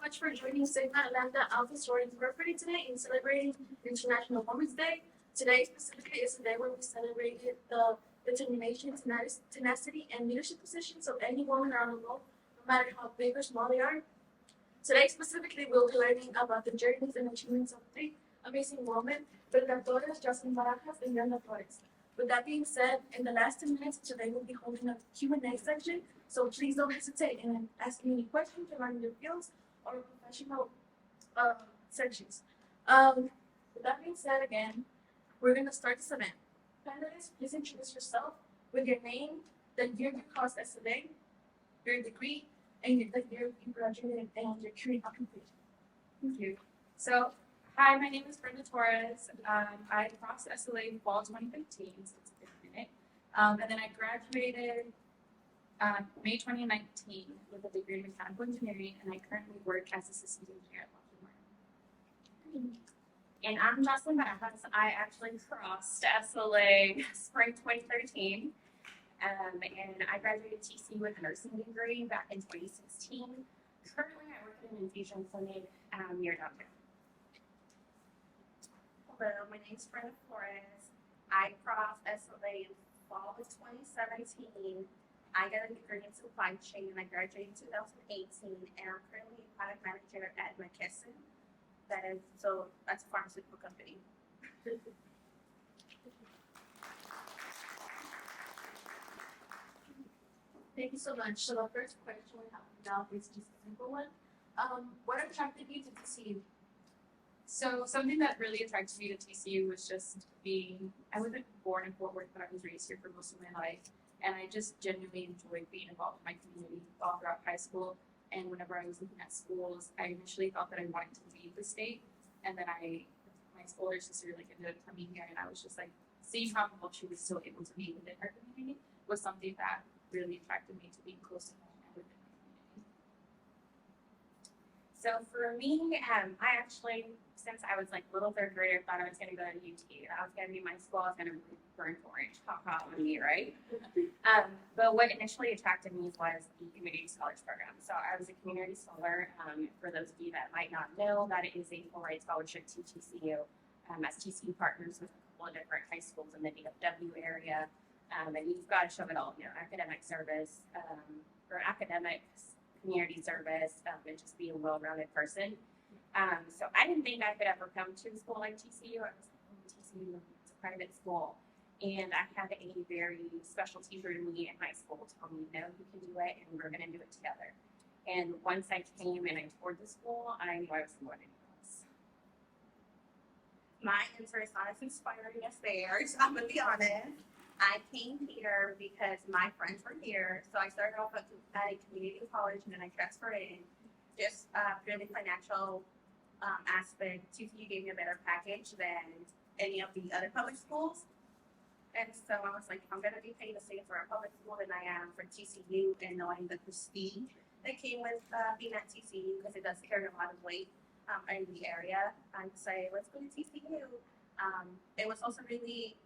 much for joining Sigma Lambda Alpha Sorority Incorporated today in celebrating International Women's Day. Today specifically is the day where we celebrated the determination, tenacity, and leadership positions of any woman around the world, no matter how big or small they are. Today specifically, we'll be learning about the journeys and achievements of three amazing women, Brenda Torres, Jocelyn Barajas, and Yolanda Flores. With that being said, in the last 10 minutes, today we'll be holding a Q&A section, so please don't hesitate in asking any questions regarding your fields or professional sections. With that being said, again, we're going to start this event. Panelists, please introduce yourself with your name, the year you crossed SLA, your degree, and the year you graduated, and your current occupation. Thank you. So, hi, my name is Brenda Torres. I crossed SLA in fall 2015, so it's been a minute. And then I graduated May 2019 with a degree in mechanical engineering, and I currently work as a systems engineer at Lockheed Martin. And I'm Jocelyn Barajas. I actually crossed SLA spring 2013. And I graduated TC with a nursing degree back in 2016. Currently, I work in an infusion clinic near downtown. Hello, my name is Brenda Flores. I crossed SLA in fall of 2017. I got a degree in supply chain and I graduated in 2018. And I'm currently a product manager at McKesson. That's a pharmaceutical company. Thank you so much. So the first question we have now is just a simple one. What attracted you to TCU? So, something that really attracted me to TCU was just I wasn't born in Fort Worth, but I was raised here for most of my life. And I just genuinely enjoyed being involved in my community all throughout high school. And whenever I was looking at schools, I initially thought that I wanted to leave the state. And then my older sister ended up coming here, and I was just seeing how well she was still able to be within her community was something that really attracted me to being close to home and within my community. So for me, I actually, since I was little third grader, thought I was going to go to UT. That was going to be my school. I was going to burn orange. Ha ha on me, right? But what initially attracted me was the community scholars program. So I was a community scholar. For those of you that might not know, that is a full-rate scholarship to TCU. As TCU partners with a couple of different high schools in the DFW area. And you've got to show it all, academic service, or academics, community service, and just be a well-rounded person. So I didn't think I could ever come to a school like TCU. I was like, TCU, it's a private school. And I had a very special teacher to me in high school tell me, no, you can do it, and we're going to do it together. And once I came and I toured the school, I knew I was more than else. My interest is not as inspiring as theirs, I'm going to be honest. I came here because my friends were here, so I started off at a community college and then I transferred in. Just purely financial aspect, TCU gave me a better package than any of the other public schools. And so I was like, if I'm going to be paid the same for a public school than I am for TCU, and knowing the prestige that came with being at TCU, because it does carry a lot of weight in the area, I'd say, let's go to TCU. It was also really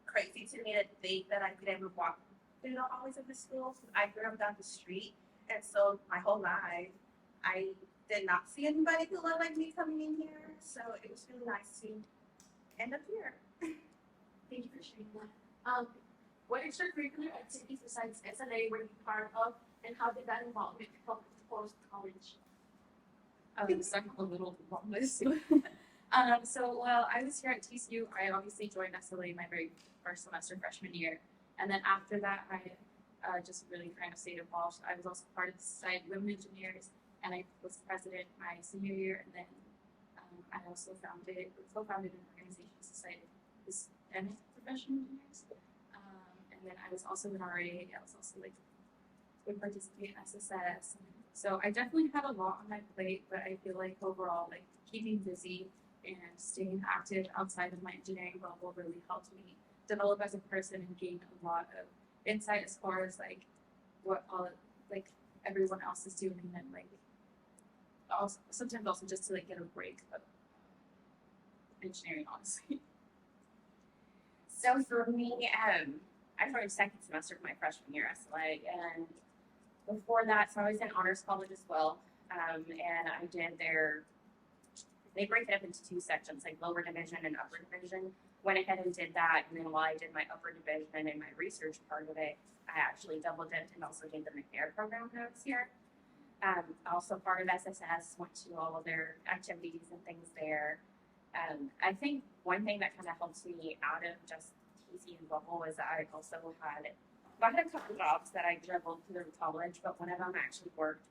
crazy to me to think that I could ever walk through the hallways of the school. I grew up down the street, and so my whole life I did not see anybody who looked like me coming in here. So it was really nice to end up here. Thank you for sharing that. What extracurricular activities besides SLA were you part of, and how did that involve with post-college? So I'm a little long list. While I was here at TCU, I obviously joined SLA my very first semester freshman year. And then after that, I just really kind of stayed involved. I was also part of the Society of Women Engineers, and I was president my senior year. And then I also co-founded an organization, Society of Hispanic Professional Engineers. And then I was also an RA. I was also would participate in SSS. So I definitely had a lot on my plate, but I feel like overall, keeping busy and staying active outside of my engineering bubble really helped me develop as a person and gain a lot of insight as far as what all everyone else is doing, and also sometimes also just to get a break of engineering, honestly. So for me, I started second semester of my freshman year at SLA, and before that, so I was in honors college as well. and I did they break it up into two sections, like lower division and upper division. Went ahead and did that, and then while I did my upper division and my research part of it, I actually double dipped and also did the McNair program when I was here. Also part of SSS, went to all of their activities and things there. I think one thing that kind of helped me out of just TC and bubble was that I also had a couple jobs that I dribbled through college, but one of them actually worked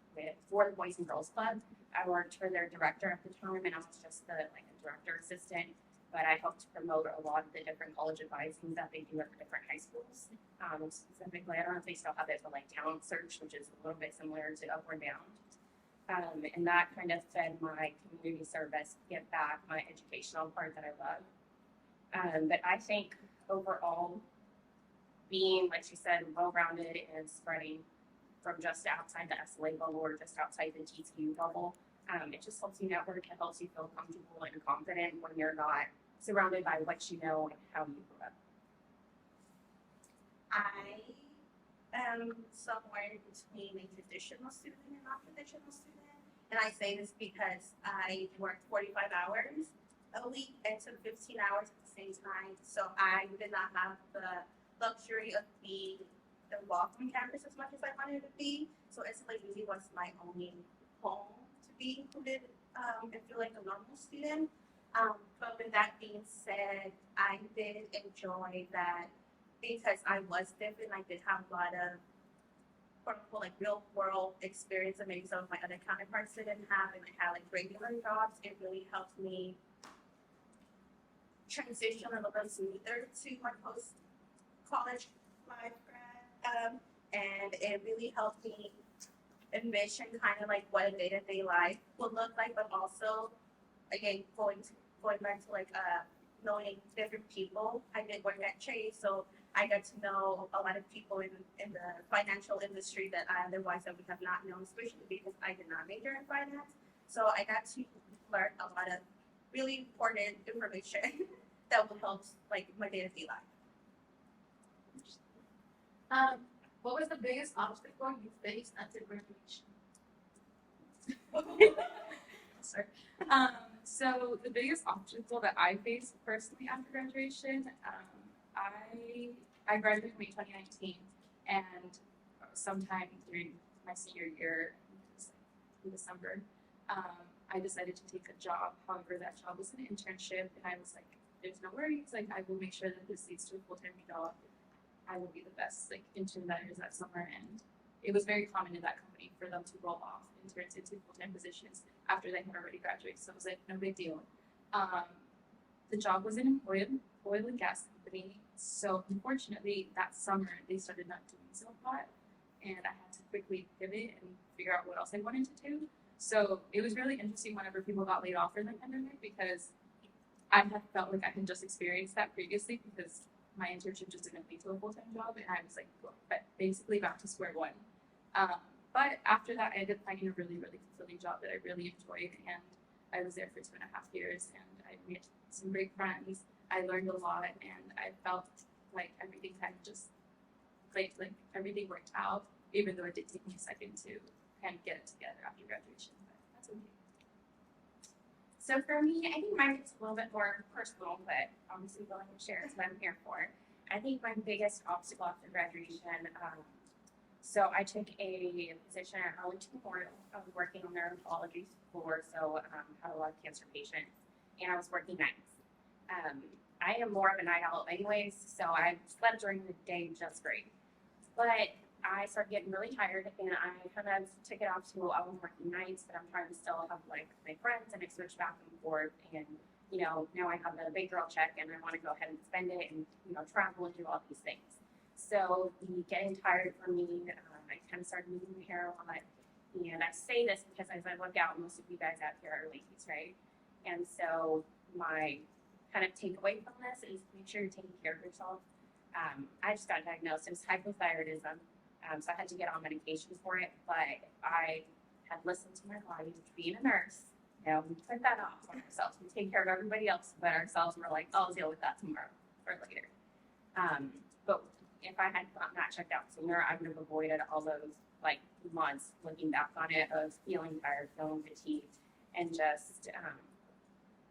for the Boys and Girls Club. I worked for their director at the time, and I was just a director assistant. But I helped promote a lot of the different college advising that they do at the different high schools. Specifically, I don't know if they still have it, but like talent search, which is a little bit similar to Upward Bound. And that kind of fed my community service, give back, my educational part that I love. But I think overall, being, like she said, well-rounded and spreading from just outside the SLA bubble or just outside the TCU bubble, it just helps you network. It helps you feel comfortable and confident when you're not surrounded by what you know and how you grew up. I am somewhere in between a traditional student and non-traditional student. And I say this because I worked 45 hours a week and took 15 hours at the same time. So I did not have the luxury of being involved on campus as much as I wanted to be. So SLA really was my only home to be included and feel like a normal student. But with that being said, I did enjoy that because I was different. I did have a lot of quote unquote like real world experience that maybe some of my other counterparts didn't have, and I had like regular jobs. It really helped me transition a little bit smoother to my post college life grad, and it really helped me envision kind of like what a day-to-day life would look like, but also again going back to like knowing different people. I did work at Chase, so I got to know a lot of people in the financial industry that I otherwise would have not known, especially because I did not major in finance. So I got to learn a lot of really important information that will help like my day-to-day life. What was the biggest obstacle you faced at the graduation? Sorry. So the biggest obstacle that I faced personally after graduation, I graduated in May 2019, and sometime during my senior year, in December, I decided to take a job. However, that job was an internship, and I was like, "There's no worries. Like, I will make sure that this leads to a full-time job. I will be the best intern that is that summer." And it was very common in that company for them to roll off interns into full-time positions after they had already graduated. So it was like no big deal. The job was in an oil and gas company. So unfortunately, that summer they started not doing so hot, and I had to quickly pivot and figure out what else I wanted to do. So it was really interesting whenever people got laid off in the pandemic, because I had felt like I had just experienced that previously, because my internship just didn't lead to a full-time job, and I was like, well, basically back to square one. But after that, I ended up finding a really, really fulfilling job that I really enjoyed, and I was there for 2.5 years, and I made some great friends. I learned a lot, and I felt like everything kind of just clicked, like everything worked out, even though it did take me a second to kind of get it together after graduation. But that's okay. So for me, I think mine is a little bit more personal, but obviously willing to share is what I'm here for. I think my biggest obstacle after graduation, so I took a position at Arlington Memorial. I was working on their oncology floor, so had a lot of cancer patients, and I was working nights. I am more of a night owl anyways, so I slept during the day just great. But I started getting really tired, and I kind of took it off to I was working nights, but I'm trying to still have like my friends, and I switch back and forth. And now I have the big girl check, and I want to go ahead and spend it, and travel and do all these things. So the getting tired for me, I kind of started moving my hair a lot. And I say this because as I look out, most of you guys out here are ladies, right? And so my kind of takeaway from this is make sure you're taking care of yourself. I just got diagnosed as hypothyroidism. So I had to get on medication for it, but I had listened to my body, being a nurse. We put that off on ourselves. We take care of everybody else, but ourselves we're like, I'll deal with that tomorrow or later. But if I had gotten that checked out sooner, I would have avoided all those like months looking back on it of feeling tired, feeling fatigued, and just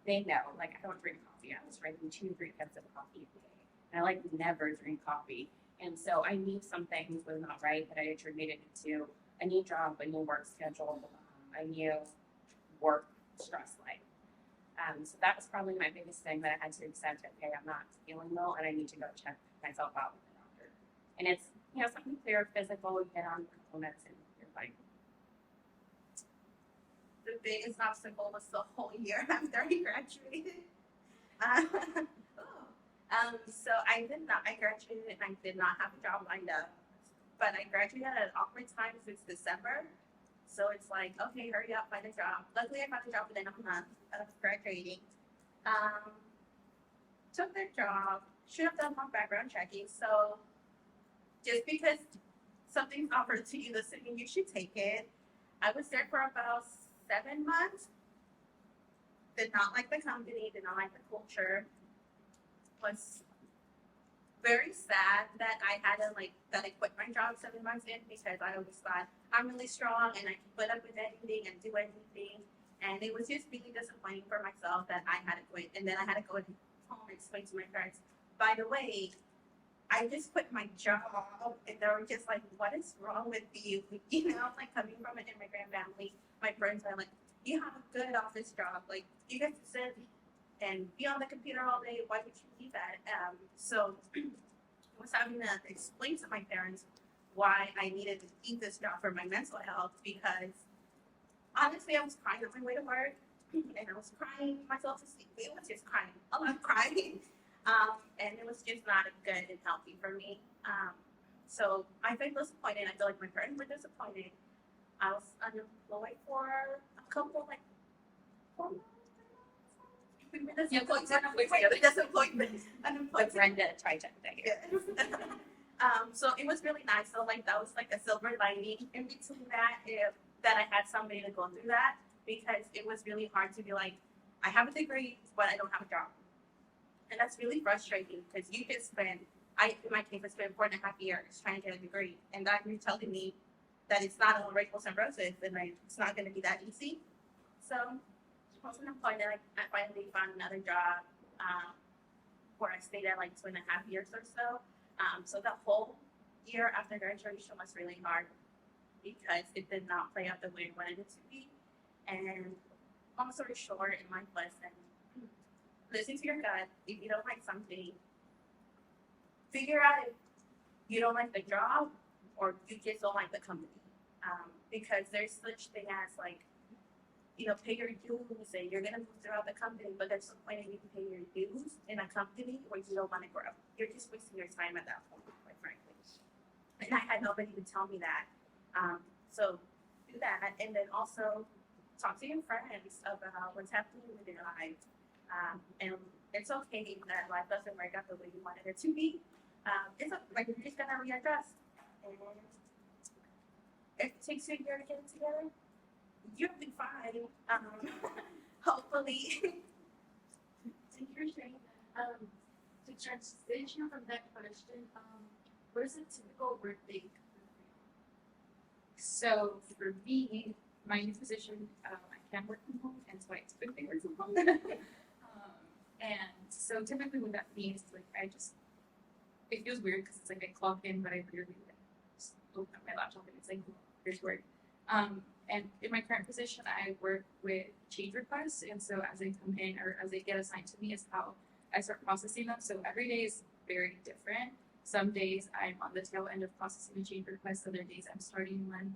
they know like I don't drink coffee. I was drinking 2-3 cups of coffee a day, and I like never drink coffee. And so I knew some things was not right that I attributed it to a new job, a new work schedule, a new work stress life. So that was probably my biggest thing that I had to accept. Okay, I'm not feeling well, and I need to go check myself out with the doctor. And it's something clear, physical. You get on components, and you're fine. The biggest obstacle was the whole year after I graduated. So I graduated and I did not have a job lined up. But I graduated at an awkward time since December. So it's like, okay, hurry up, find a job. Luckily, I found a job within a month of graduating. Took their job, should have done more background checking. So just because something's offered to you doesn't mean you should take it. I was there for about 7 months. Did not like the company, did not like the culture. Was very sad that I had to that I quit my job 7 months in because I always thought I'm really strong and I can put up with anything and do anything. And it was just really disappointing for myself that I had to quit. And then I had to go home and explain to my parents, by the way, I just quit my job. And they were just like, what is wrong with you? Like coming from an immigrant family, my friends are like, you have a good office job. Like you get to sit and be on the computer all day. Why would you leave that? So I was having to explain to my parents why I needed to keep this job for my mental health because honestly, I was crying on my way to work and I was crying myself to sleep. It was just crying, a lot of crying. And it was just not good and healthy for me. So I felt disappointed. I feel like my parents were disappointed. I was unemployed for a couple, 4 months. Unemployed. Brenda tried to think. So it was really nice. So that was like a silver lining in between that I had somebody to go through that because it was really hard to be like, I have a degree, but I don't have a job. And that's really frustrating because you could spend, in my case, I spent 4.5 years trying to get a degree. And that you're telling me that it's not all rainbows and roses and it's not going to be that easy. So I was unemployed and I finally found another job where I stayed at 2.5 years or so. So the whole year after graduation was really hard because it did not play out the way I wanted it to be. And long story short, in my lesson, listen to your gut. If you don't like something, figure out if you don't like the job or you just don't like the company. Because there's such thing as pay your dues and you're gonna move throughout the company, but there's no point in you paying your dues in a company where you don't want to grow. You're just wasting your time at that point, quite frankly. And I had nobody to tell me that. So do that, and then also talk to your friends about what's happening with your life. And it's okay that life doesn't work out the way you wanted it to be. It's you're just gonna readjust. And if it takes you a year to get it together, you'll be fine. Hopefully. Thank you for sharing that. To transition from that question, what is a typical work day? So for me, my new position, I can work from home, and so I typically work from home. And so typically what that means, it feels weird because it's I clock in, but I literally just open up my laptop and it's here's work. And in my current position, I work with change requests, and so as they come in or as they get assigned to me is how I start processing them. So every day is very different. Some days I'm on the tail end of processing a change request. Other days I'm starting one.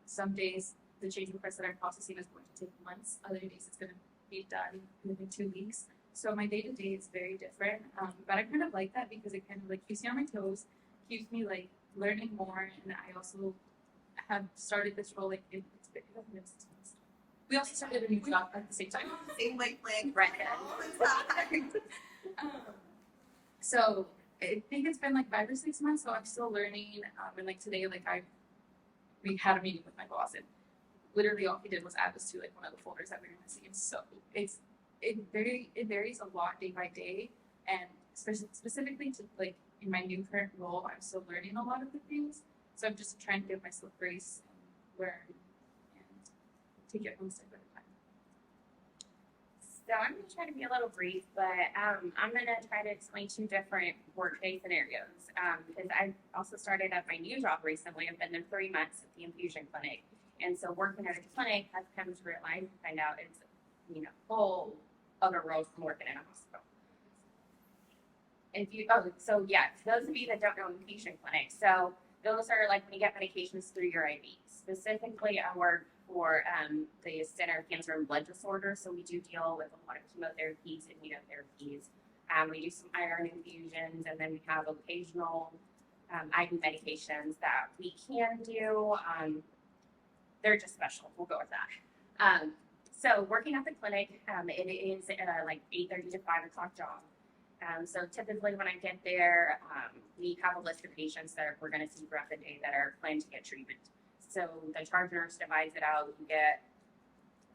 Some days the change request that I'm processing is going to take months. Other days it's going to be done within 2 weeks. So my day to day is very different. But I kind of like that because it kind of keeps me on my toes, keeps me learning more, and I also have started this role it hasn't been 6 months. We also started a new job at the same time. Same wavelength. Right. So I think it's been 5 or 6 months, so I'm still learning. And today, we had a meeting with my boss, and literally all he did was add us to one of the folders that we were missing. And so it varies a lot day by day, and specifically to in my new current role, I'm still learning a lot of the things. So I'm just trying to get my slip brace and wear and take it one step at a time. So I'm going to try to be a little brief, but I'm going to try to explain two different workday scenarios because I also started at my new job recently. I've been there 3 months at the infusion clinic. And so working at a clinic, I've come to realize, find out it's, you know, whole other world from working in a hospital. So yeah, for those of you that don't know infusion clinics, so those are like when you get medications through your IV. Specifically, I work for the Center of Cancer and Blood Disorders, so we do deal with a lot of chemotherapies and immunotherapies. We do some iron infusions, and then we have occasional IV medications that we can do. They're just special. We'll go with that. So working at the clinic, it is like 8:30 to 5 o'clock job. So typically when I get there, we have a list of patients that we're going to see throughout the day that are planned to get treatment. So the charge nurse divides it out. You get,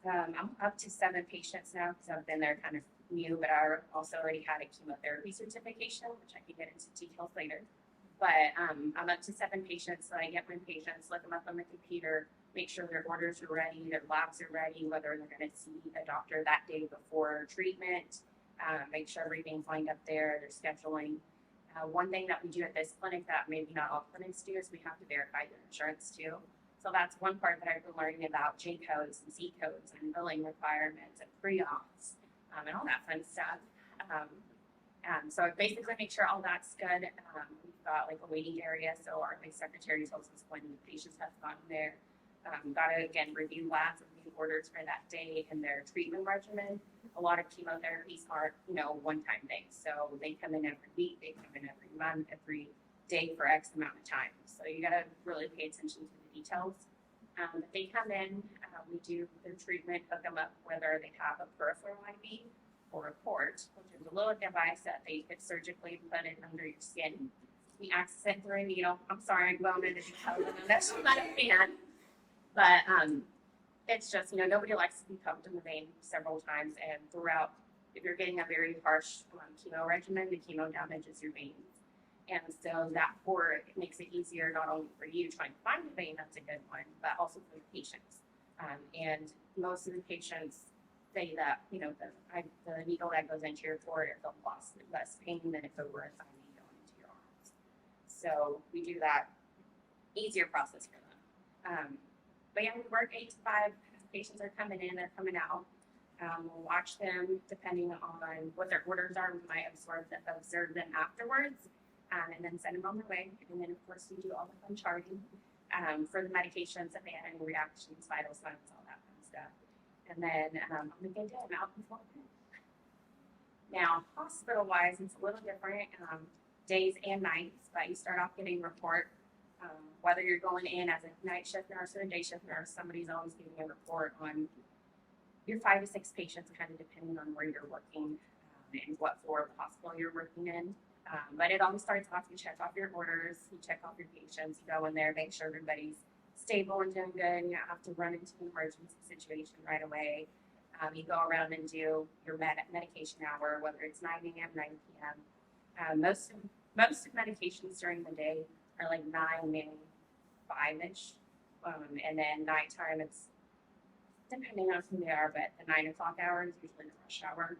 I'm up to 7 patients now because I've been there kind of new, but I also already had a chemotherapy certification, which I can get into details later. But I'm up to 7 patients, so I get my patients, look them up on the computer, make sure their orders are ready, their labs are ready, whether they're going to see a doctor that day before treatment, make sure everything's lined up there, their scheduling. One thing that we do at this clinic that maybe not all clinics do is we have to verify their insurance too. So that's one part that I've been learning about J codes and Z codes and billing requirements and pre-auths and all that fun stuff. So I basically make sure all that's good. We've got like a waiting area, so our secretary tells us when the patients have gotten there. Got to again review labs, review orders for that day and their treatment regimen. A lot of chemotherapies are, one-time things. So they come in every week, they come in every month, every day for X amount of time. So you got to really pay attention to the details. If they come in, we do their treatment, hook them up, whether they have a peripheral IV or a port, which is a little device that they could surgically put in under your skin. We access it through a needle. I'm sorry, I'm going into details. I'm actually not a fan. But it's just, nobody likes to be pumped in the vein several times. And throughout, if you're getting a very harsh chemo regimen, the chemo damages your veins. And so that port makes it easier not only for you trying to find a vein that's a good one, but also for the patients. And most of the patients say that, the needle that goes into your port is a lot less pain than if it were a IV going into your arms. So we do that easier process for them. But yeah, we work 8 to 5. Patients are coming in, they're coming out. We'll watch them depending on what their orders are. We might observe them afterwards, and then send them on their way. And then, of course, we do all the fun charting for the medications, if they have any reactions, vital signs, all that fun stuff. And then on the good day, I'm out before then. Now, hospital-wise, it's a little different, days and nights, but you start off getting a report. Whether you're going in as a night shift nurse or a day shift nurse, somebody's always giving a report on your 5 to 6 patients, kind of depending on where you're working and what floor of the hospital you're working in. But it always starts off, you check off your orders, you check off your patients, you go in there, make sure everybody's stable and doing good. You don't have to run into an emergency situation right away. You go around and do your medication hour, whether it's 9 a.m., 9 p.m. Most of medications during the day are like 9, maybe 5-ish. And then nighttime, it's depending on who they are, but the 9 o'clock hour is usually the rush hour.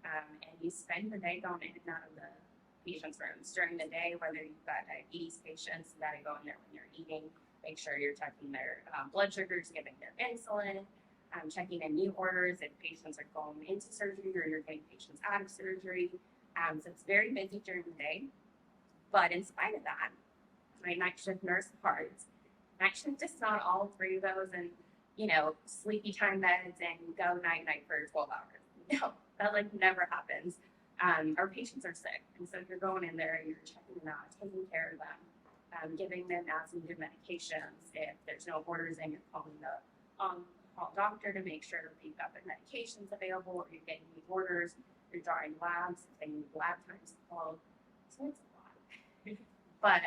And you spend the day going in and out of the patients' rooms during the day, whether you've got diabetes patients, you got to go in there when they're eating, make sure you're checking their blood sugars, giving their insulin, checking in new orders if patients are going into surgery or you're getting patients out of surgery. So it's very busy during the day. But in spite of that, my night shift nurse parts. Night shift is not all 3 of those and, sleepy time meds and go night for 12 hours. No, that never happens. Our patients are sick. And so you're going in there, you're checking them out, taking care of them, giving them as needed medications. If there's no orders in, you're calling the call doctor to make sure you've got their medications available, or you're getting new orders, you're drawing labs, if they need lab times called. So it's a lot. But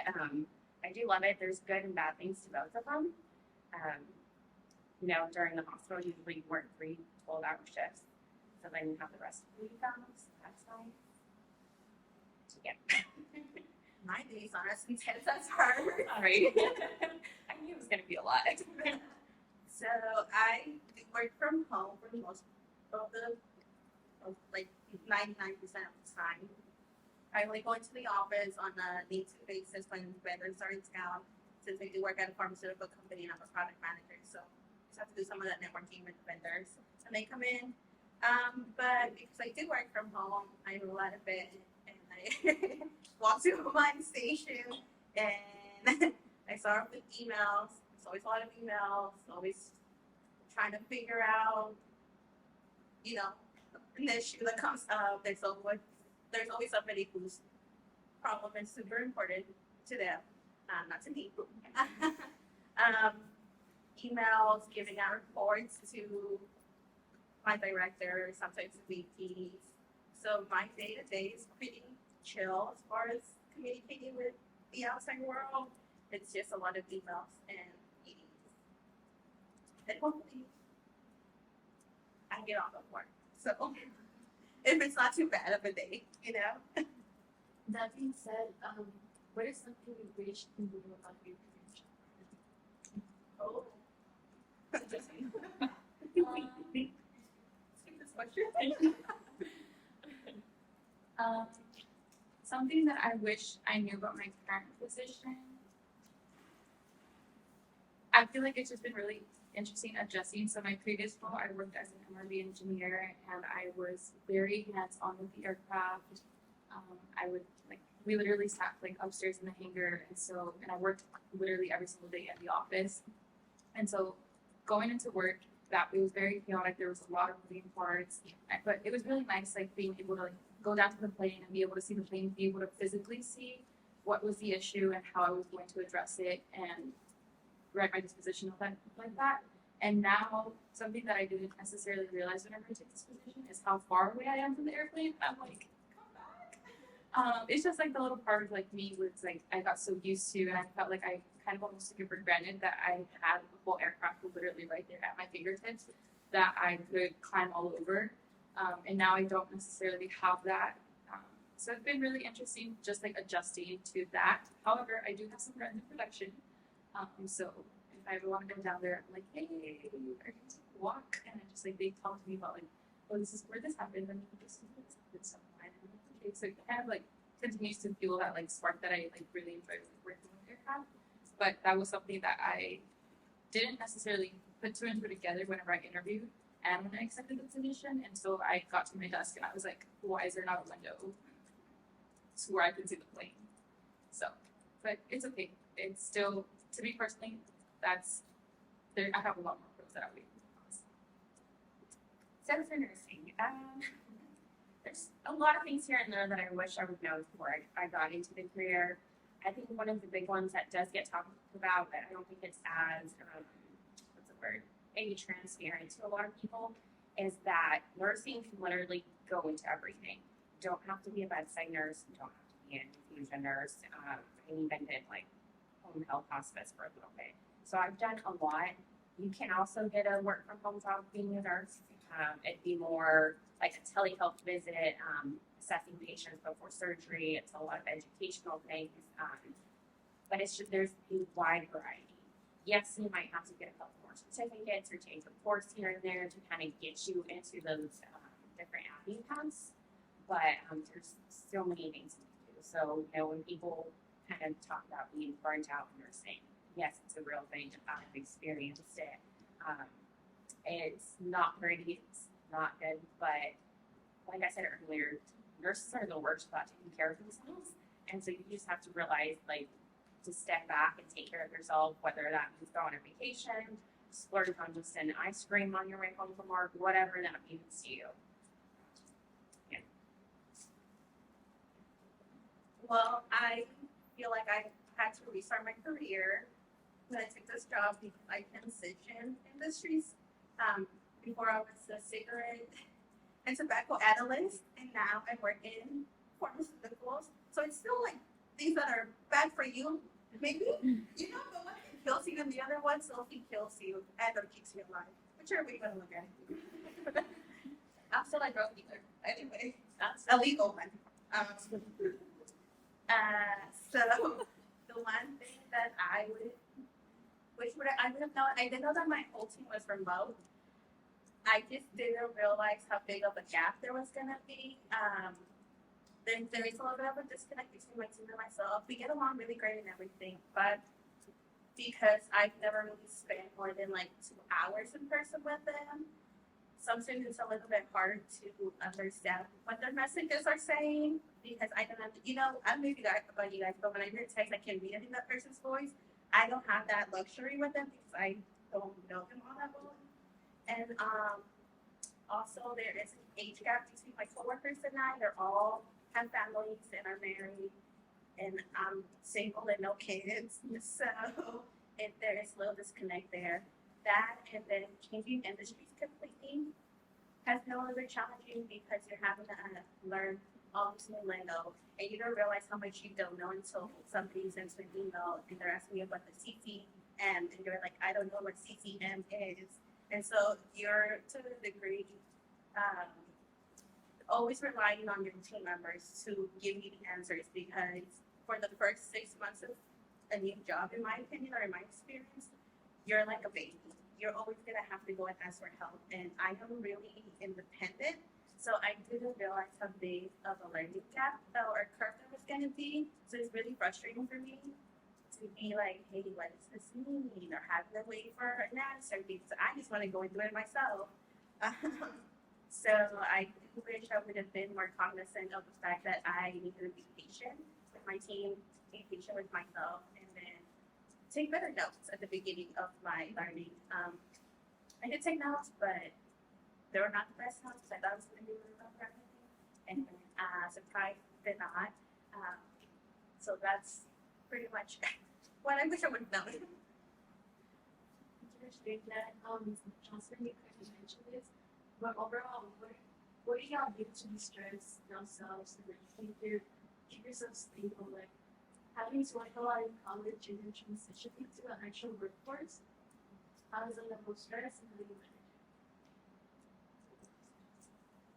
I do love it. There's good and bad things to both of them. During the hospital, usually you work 3 12-hour shifts. So then you have the rest of the week off. So that's nice. Yeah. My days are as intense as hers. Sorry. I knew it was going to be a lot. So I work from home for most of like 99% of the time. I only go into the office on a need-to basis when vendors are in town, since I do work at a pharmaceutical company and I'm a product manager. So I just have to do some of that networking with the vendors. And they come in. But because I do work from home, I'm a lot of it and I walk to my station and I start with emails. It's always a lot of emails, always trying to figure out, an issue that comes up. There's always somebody whose problem is super important to them, not to me. Emails, giving out reports to my director, sometimes the VPs. So my day-to-day is pretty chill as far as communicating with the outside world. It's just a lot of emails and meetings. And hopefully I get off of work. So if it's not too bad of a day, That being said, what is something you wish you knew about your future? Oh. Skip this question. Something that I wish I knew about my current position. I feel like it's just been really interesting adjusting. So my previous role, I worked as an MRV engineer, and I was very hands-on with the aircraft. We literally sat upstairs in the hangar, and I worked literally every single day at the office. And so going into work, it was very chaotic. There was a lot of moving parts, but it was really nice, being able to go down to the plane and be able to see the plane, be able to physically see what was the issue and how I was going to address it, and write my disposition of that like that. And now, something that I didn't necessarily realize whenever I took this position is how far away I am from the airplane. I'm like, come back. It's just the little part of me was I got so used to, and I felt like I kind of almost took it for granted that I had the whole aircraft literally right there at my fingertips that I could climb all over. And now I don't necessarily have that. So it's been really interesting just adjusting to that. However, I do have some friends in production. So if I ever want to go down there, I'm like, hey, are you going to walk? And I just they talk to me about oh, this is where this happened, and this is where this happened, so fine. And I'm like, okay, so it kind of continues to fuel that spark that I really enjoy working with aircraft. But that was something that I didn't necessarily put two and two together whenever I interviewed and when I accepted the position. And so I got to my desk and I was like, why is there not a window to where I can see the plane? So, but it's okay. It's still, to me personally, I have a lot more pros that I would. So for nursing, there's a lot of things here and there that I wish I would know before I got into the career. I think one of the big ones that does get talked about, but I don't think it's as, maybe transparent to a lot of people, is that nursing can literally go into everything. You don't have to be a bedside nurse. You don't have to be an infusion nurse. I even did home health hospice for a little bit. So I've done a lot. You can also get a work from home job being a nurse. It'd be more like a telehealth visit, assessing patients before surgery. It's a lot of educational things, but there's a wide variety. Yes, you might have to get a couple more certificates or change a course here and there to kind of get you into those different avenue paths, but there's so many things you can do. So when people kind of talk about being burnt out in nursing, yes, it's a real thing. I've experienced it. It's not pretty. It's not good, but like I said earlier, nurses are the worst about taking care of themselves, and so you just have to realize to step back and take care of yourself, whether that means go on a vacation, splurge on just an ice cream on your way home from work, whatever that means to you. Yeah. Well, I feel like I had to restart my career when I took this job because I transitioned industries. Before I was a cigarette and tobacco analyst, and now I work in pharmaceuticals. So it's still things that are bad for you, maybe, but one thing kills you and the other one still kills you and or keeps you alive. Whichever way you want to look at it. I'm still a drug dealer. Anyway, that's a legal one. So the one thing that I would, which would I would have known, I didn't know that my whole team was remote. I just didn't realize how big of a gap there was gonna be. There is a little bit of a disconnect between my team and myself. We get along really great and everything, but because I've never really spent more than like 2 hours in person with them, sometimes it's a little bit hard to understand what their messages are saying because I don't have to, I don't know if you guys about you guys, but when I hear text, I can read it in that person's voice. I don't have that luxury with them because I don't know them all that well. And also there is an age gap between my coworkers and I. They're all have families and are married, and I'm single and no kids. So there is a little disconnect there. That and then changing industries completely has been a little bit challenging because you're having to learn all this new lingo, and you don't realize how much you don't know until somebody sends you an email and they're asking you about the CCM, and you're like, I don't know what CCM is. And so you're to a degree always relying on your team members to give you the answers because for the first 6 months of a new job, in my opinion or in my experience, you're like a baby. You're always gonna have to go and ask for help. And I am really independent, so I didn't realize how big of a learning gap or curve there was gonna be. So it's really frustrating for me to be like, hey, what does this mean? Or having to wait for an answer because I just want to go and do it myself. So I do wish I would have been more cognizant of the fact that I needed to be patient with my team, be patient with myself, and then take better notes at the beginning of my learning. I did take notes, but they were not the best notes because I thought I was going to be really rough or anything. And surprised they're not. So that's pretty much what I wish I would have known. Interesting that Johnson, you kind of mentioned this, but overall, what do y'all do to de-stress yourselves and like keep yourself stable? Like having to work a lot in college and then transitioning to an actual workforce, how does that level stress and how do you manage it?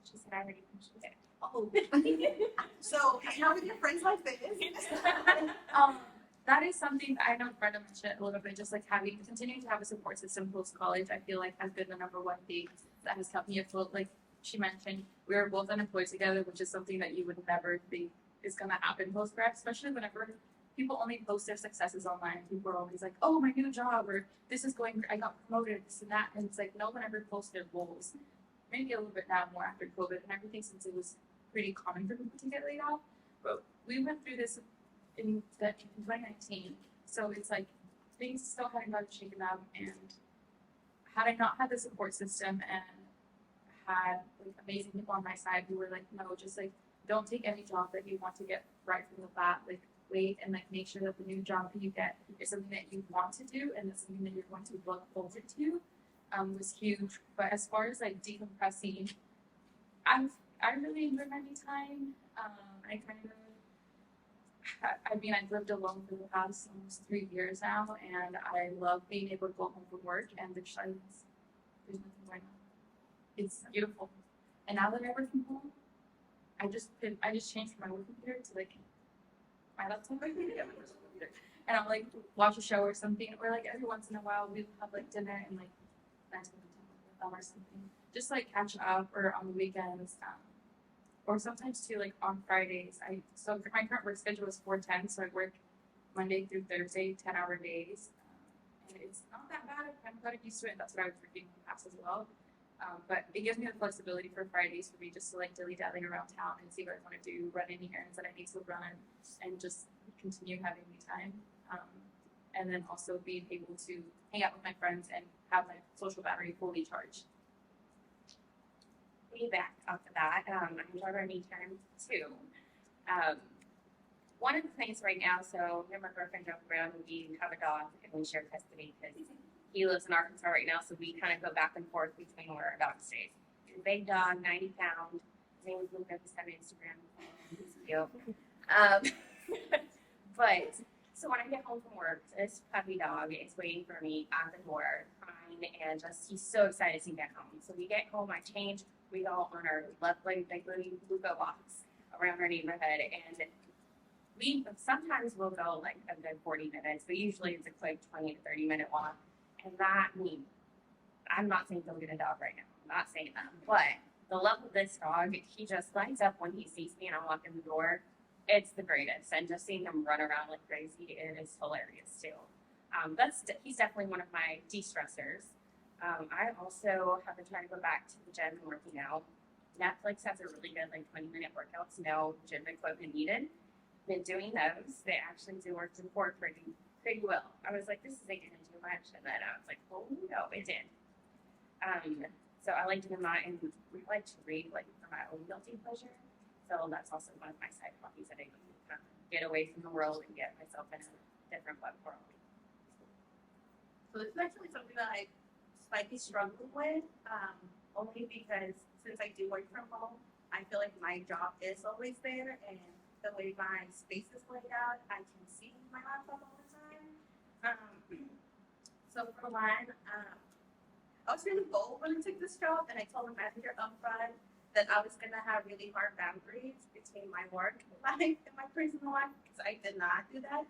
She said I already mentioned it. Oh, so hang out with your friends like this. That is something that I know Brenda mentioned a little bit, just like continuing to have a support system post college, I feel like has been the number one thing that has kept me afloat. Like she mentioned, we were both unemployed together, which is something that you would never think is gonna happen post grad, especially whenever people only post their successes online. People are always like, oh, my new job, or this is going, I got promoted, this and that. And it's like, no one ever posts their goals. Maybe a little bit now more after COVID and everything, since it was pretty common for people to get laid off. But we went through this in 2019. So it's like things still hadn't gotten shaken up, and had I not had the support system and had like amazing people on my side who were like, no, just like don't take any job that you want to get right from the bat, like wait and like make sure that the new job that you get is something that you want to do and it's something that you're going to look forward to, was huge. But as far as like decompressing, I really enjoy my me time. I've lived alone for the past almost 3 years now, and I love being able to go home from work and there's silence. There's nothing going on. It's beautiful. And now that I work from home, I just changed from my work computer to like my laptop. And I'll like watch a show or something, or like every once in a while we'll have like dinner and like spend some time with them or something. Just like catch up, or on the weekends. Or sometimes too, like on Fridays. So my current work schedule is 4/10, so I work Monday through Thursday, 10-hour days, and it's not that bad. I've kind of gotten used to it. That's what I was working in the past as well. But it gives me the flexibility for Fridays for me just to like dilly-dally around town and see what I want to do, run any errands that I need to run, and just continue having me time. And then also being able to hang out with my friends and have my social battery fully charged. Back off of that, I enjoy our me time too. One of the things right now, so me and my girlfriend joke around, we have a dog and we share custody because he lives in Arkansas right now, so we kind of go back and forth between where our dog stays. He's a big dog, 90 pounds. His name is Luca. He's on Instagram. He's cute. But so when I get home from work, this puppy dog is waiting for me at the door, crying, and just he's so excited to get home. So we get home, I change. We go on our lovely big Luca walks around our neighborhood, and we sometimes we'll go like a good 40 minutes, but usually it's a quick 20 to 30-minute walk. And that means, I'm not saying don't get a dog right now. I'm not saying that. But the love of this dog, he just lights up when he sees me and I walk in the door. It's the greatest. And just seeing him run around like crazy, it is hilarious too. He's definitely one of my de-stressors. I also have been trying to go back to the gym and working out. Netflix has a really good like 20-minute workouts, no gym equipment needed. Been doing those. They actually do work support pretty well. I was like, this isn't gonna do much, and then I was like, oh no, it did. So I like doing that, and we like to read like for my own guilty pleasure. So that's also one of my side hobbies that I can kind of get away from the world and get myself in a different web world. So this is actually something that I slightly struggle with, only because since I do work from home, I feel like my job is always there, and the way my space is laid out, I can see my laptop all the time. So for one, I was really bold when I took this job, and I told the manager upfront that I was gonna have really hard boundaries between my work life and my personal life, because I did not do that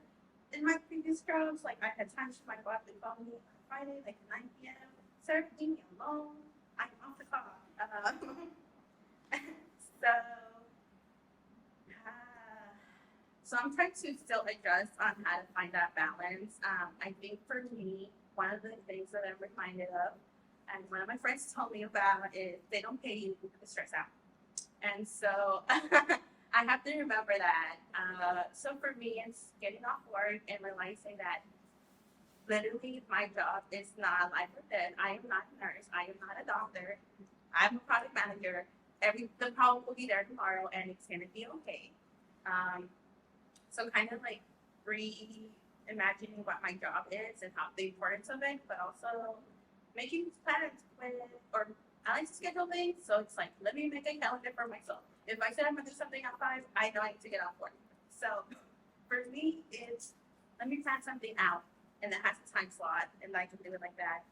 in my previous jobs. Like, I had times my boss would call me on Friday, like 9 p.m. Sir, leave me alone. I'm off the clock. So I'm trying to still adjust on how to find that balance. I think for me, one of the things that I'm reminded of, and one of my friends told me about, is they don't pay you to stress out. And so I have to remember that. So for me, it's getting off work and realizing that literally my job is not life or death. I am not a nurse. I am not a doctor. I'm a product manager. The problem will be there tomorrow, and it's gonna be okay. So kind of like reimagining what my job is and how the importance of it, but also making plans with, or I like to schedule things, so it's like, let me make a calendar for myself. If I said I'm gonna do something at 5, I know I need to get off work. So for me, it's, let me plan something out, and it has a time slot, and I can do it like that.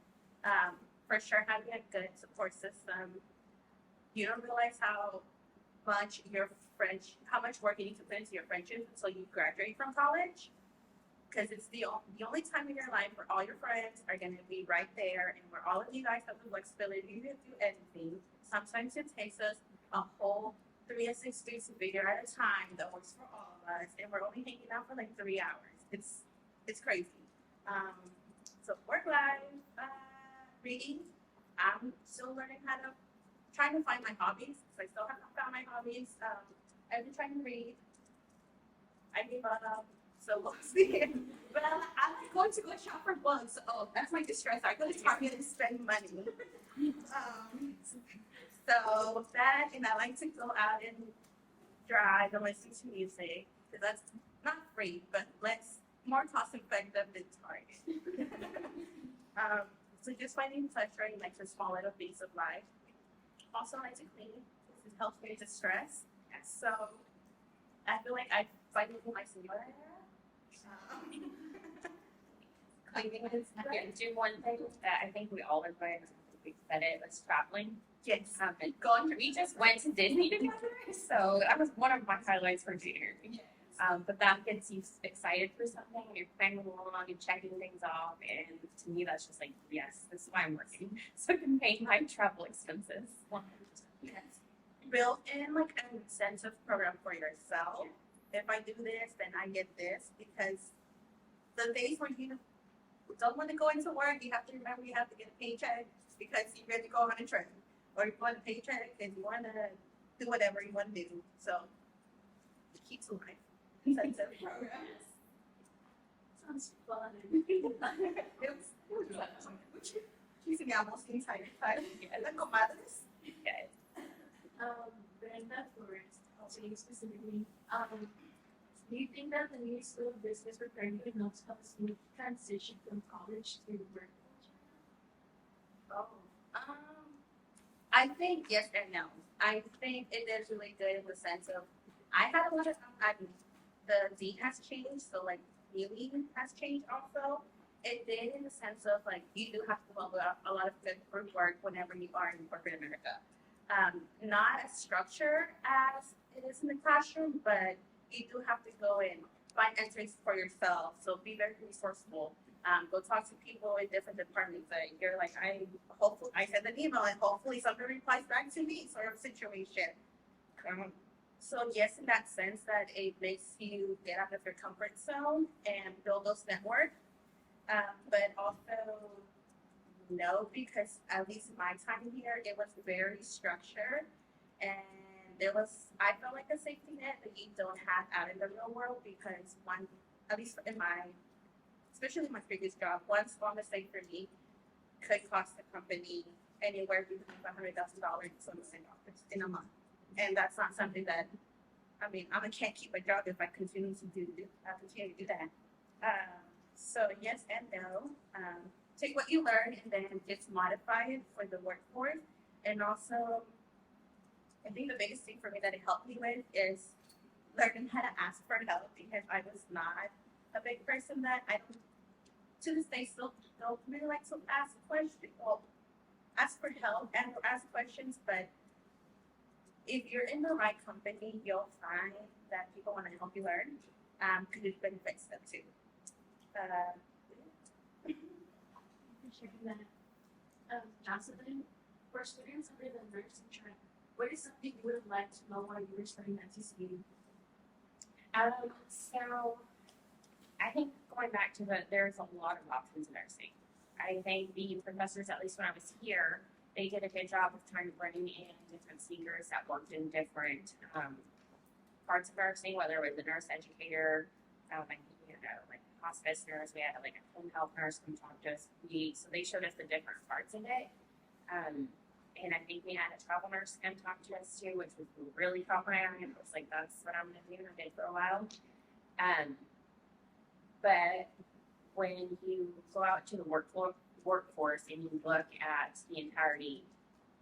For sure, having a good support system. You don't realize how much how much work you need to put into your friendships until you graduate from college. Because it's the only time in your life where all your friends are going to be right there, and where all of you guys have the flexibility to do anything. Sometimes it takes us a whole 3 or 6 weeks to figure out a time that works for all of us, and we're only hanging out for like 3 hours. It's crazy. So work life, reading. I'm still learning trying to find my hobbies, because I still have not found my hobbies. I've been trying to read. I gave up, so we'll see. But I like going to go shop for books. Oh, that's my distress. I go to Target and spend money. So that, and I like to go out and drive and listen to music, because that's not free, but more cost effective than Target. So just finding pleasure in like the small little things of life. Also, I like to clean. It helps me to stress. So I feel like I finally my singular. Cleaning is I can do one thing that I think we all are going to said it was traveling. Yes. And we just went to Disney together, so that was one of my highlights for junior. Yes. But that gets you excited for something, and you're planning along and checking things off, and to me that's just like, yes, this is why I'm working, so I can pay my travel expenses. 100%. Yes. Build in like an incentive program for yourself. If I do this, then I get this, because the days where you don't want to go into work, you have to remember you have to get a paycheck because you're ready to go on a trip, or you want a paycheck because you want to do whatever you want to do. So it keeps life. Incentive programs. Sounds fun. It was fun. She's in almost inside. Las comadres. Yes. Brenda, for you specifically, do you think that the new school of business prepared you enough to have a smooth transition from college to work? I think yes and no. I think it is really good in the sense of I had a lot of the D has changed, so like really has changed also. It did in the sense of like you do have to do a lot of good group work whenever you are in corporate America. Not as structured as it is in the classroom, but you do have to go in find answers for yourself. So be very resourceful. Go talk to people in different departments that you're like, I send an email and hopefully somebody replies back to me sort of situation. So yes, in that sense that it makes you get out of your comfort zone and build those networks. But also no, because at least my time here, it was very structured and I felt like a safety net that you don't have out in the real world because at least especially my previous job, one small mistake for me could cost the company anywhere between $100,000 in a month. And that's not something that, I can't keep a job if I continue to do that. So yes and no. Take what you learn and then just modify it for the workforce. And also, I think the biggest thing for me that it helped me with is learning how to ask for help because I was not a big person that to this day still don't really like to ask questions. Well, ask for help and ask questions, but if you're in the right company, you'll find that people want to help you learn because it benefits them too. Sharing that. Jocelyn, for students other than nursing track, what is something you would have liked to know while you were studying at TCU? So I think going back to there's a lot of options in nursing. I think the professors, at least when I was here, they did a good job of trying to bring in different speakers that worked in different parts of nursing, whether it was a nurse educator, like hospice nurse, we had like a home health nurse come talk to us. So they showed us the different parts of it. And I think we had a travel nurse come talk to us too, which was really caught my eye. And I was like, that's what I'm going to do. And I did for a while. But when you go out to the workforce and you look at the entirety,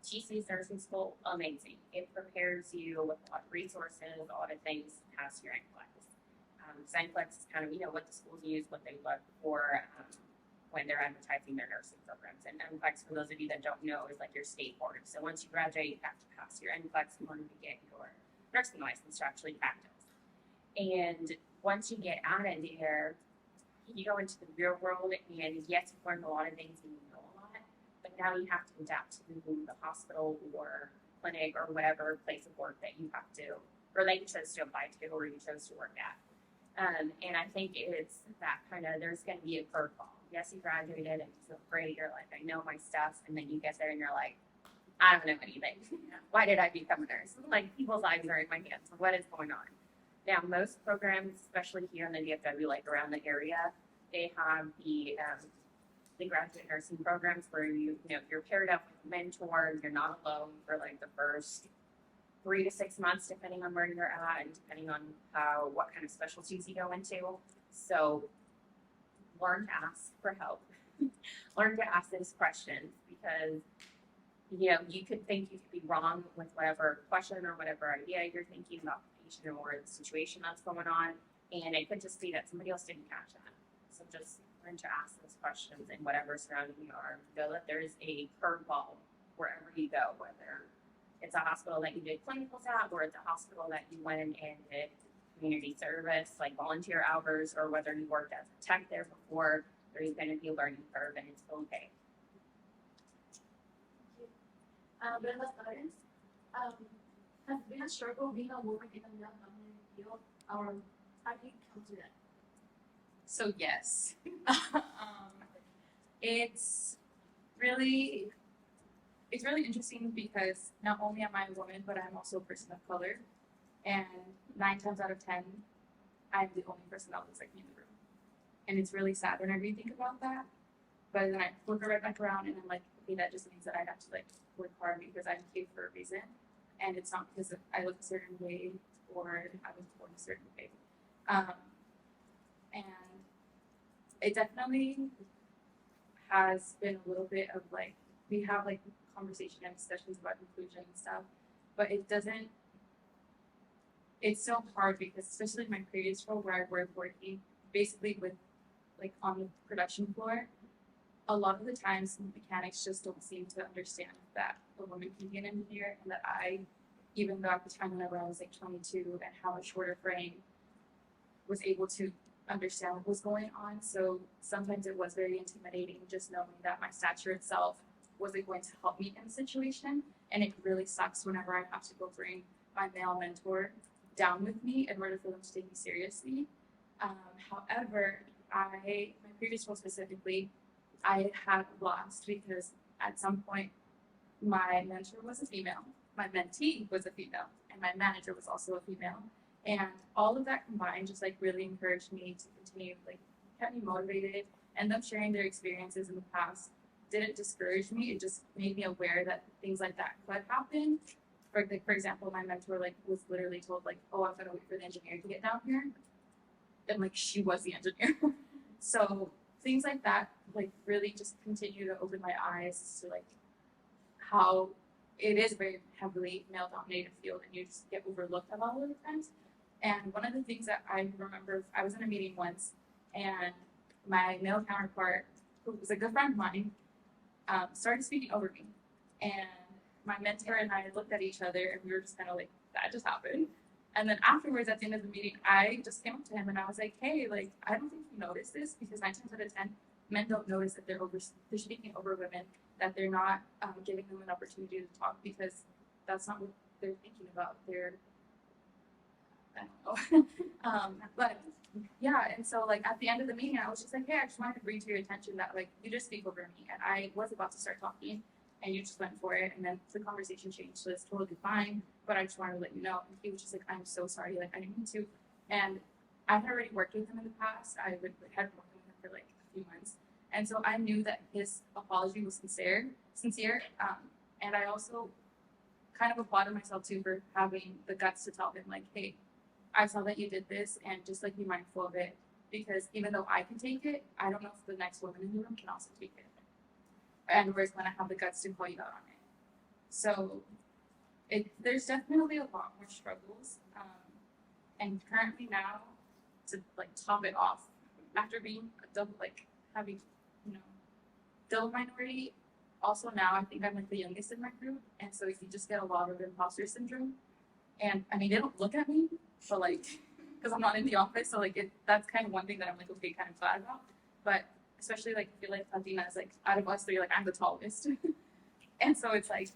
TC's nursing school, amazing. It prepares you with a lot of resources, a lot of things past your NCLEX. NCLEX is kind of, what the schools use, what they look for when they're advertising their nursing programs. And NCLEX, for those of you that don't know, is like your state board. So once you graduate, you have to pass your NCLEX in order to get your nursing license to actually practice. And once you get out of there, you go into the real world, and yes, you've learned a lot of things and you know a lot, but now you have to adapt to the hospital or clinic or whatever place of work that you have to, or that you chose to apply to or you chose to work at. And I think it's that kind of, there's going to be a curveball. Yes, you graduated and you feel great. You're like, I know my stuff. And then you get there and you're like, I don't know anything. Why did I become a nurse? Like, people's lives are in my hands. What is going on? Now, most programs, especially here in the DFW, like around the area, they have the graduate nursing programs where you're paired up with a mentor. You're not alone for like the first 3 to 6 months, depending on where you're at and depending on what kind of specialties you go into. So learn to ask for help. Learn to ask those questions because you could think you could be wrong with whatever question or whatever idea you're thinking about the patient or the situation that's going on, and it could just be that somebody else didn't catch that. So just learn to ask those questions in whatever surrounding you are. Know that there's a curveball wherever you go, whether it's a hospital that you did clinicals at, or it's a hospital that you went and did community service, like volunteer hours, or whether you worked as a tech there before, there's going to be a learning curve, and it's okay. Brenda Flores, has been a struggle being a woman in a male-dominated field, or how do you come to that? So yes, it's really interesting because not only am I a woman, but I'm also a person of color, and 9 times out of 10, I'm the only person that looks like me in the room, and it's really sad whenever you think about that. But then I flip it right back around, and I'm like, okay, that just means that I have to like work hard because I'm here for a reason, and it's not because I look a certain way or I was born a certain way. And it definitely has been a little bit of like, we have like conversation and discussions about inclusion and stuff, but it's so hard because especially in my previous role where I was working basically with like on the production floor, a lot of the times mechanics just don't seem to understand that a woman can be an engineer, and that even though at the time whenever I was like 22 and have a shorter frame, was able to understand what was going on. So sometimes it was very intimidating just knowing that my stature itself wasn't going to help me in the situation. And it really sucks whenever I have to go bring my male mentor down with me in order for them to take me seriously. However, my previous role specifically, I had a blast because at some point my mentor was a female, my mentee was a female, and my manager was also a female. And all of that combined just like really encouraged me to continue, like kept me motivated, and them sharing their experiences in the past didn't discourage me. It just made me aware that things like that could happen. For example, my mentor like was literally told like, oh, I'm gonna wait for the engineer to get down here. And like she was the engineer. So things like that like really just continue to open my eyes to like how it is a very heavily male dominated field and you just get overlooked a lot of the times. And one of the things that I remember, I was in a meeting once and my male counterpart, who was a good friend of mine, started speaking over me. And my mentor and I looked at each other and we were just kind of like, that just happened. And then afterwards, at the end of the meeting, I just came up to him and I was like, hey, like, I don't think you noticed this because 9 times out of 10, men don't notice that they're speaking over women, that they're not giving them an opportunity to talk because that's not what they're thinking about. They're, I don't know. But yeah, and so like at the end of the meeting, I was just like, hey, I just wanted to bring to your attention that like you just speak over me. And I was about to start talking and you just went for it. And then the conversation changed. So it's totally fine. But I just wanted to let you know. And he was just like, I'm so sorry. Like, I didn't mean to. And I had already worked with him in the past. I had worked with him for like a few months. And so I knew that his apology was sincere. And I also kind of applauded myself too for having the guts to tell him like, hey, I saw that you did this and just like be mindful of it. Because even though I can take it, I don't know if the next woman in the room can also take it. And where's when I have the guts to call you out on it. So there's definitely a lot more struggles. And currently now, to like top it off, after being a double, like having, double minority, also now I think I'm like the youngest in my group. And so you just get a lot of imposter syndrome. And I mean, they don't look at me, but like, because I'm not in the office. So like, that's kind of one thing that I'm like, okay, kind of glad about. But especially like, I feel like Latina is like, out of us three, like I'm the tallest. And so it's like,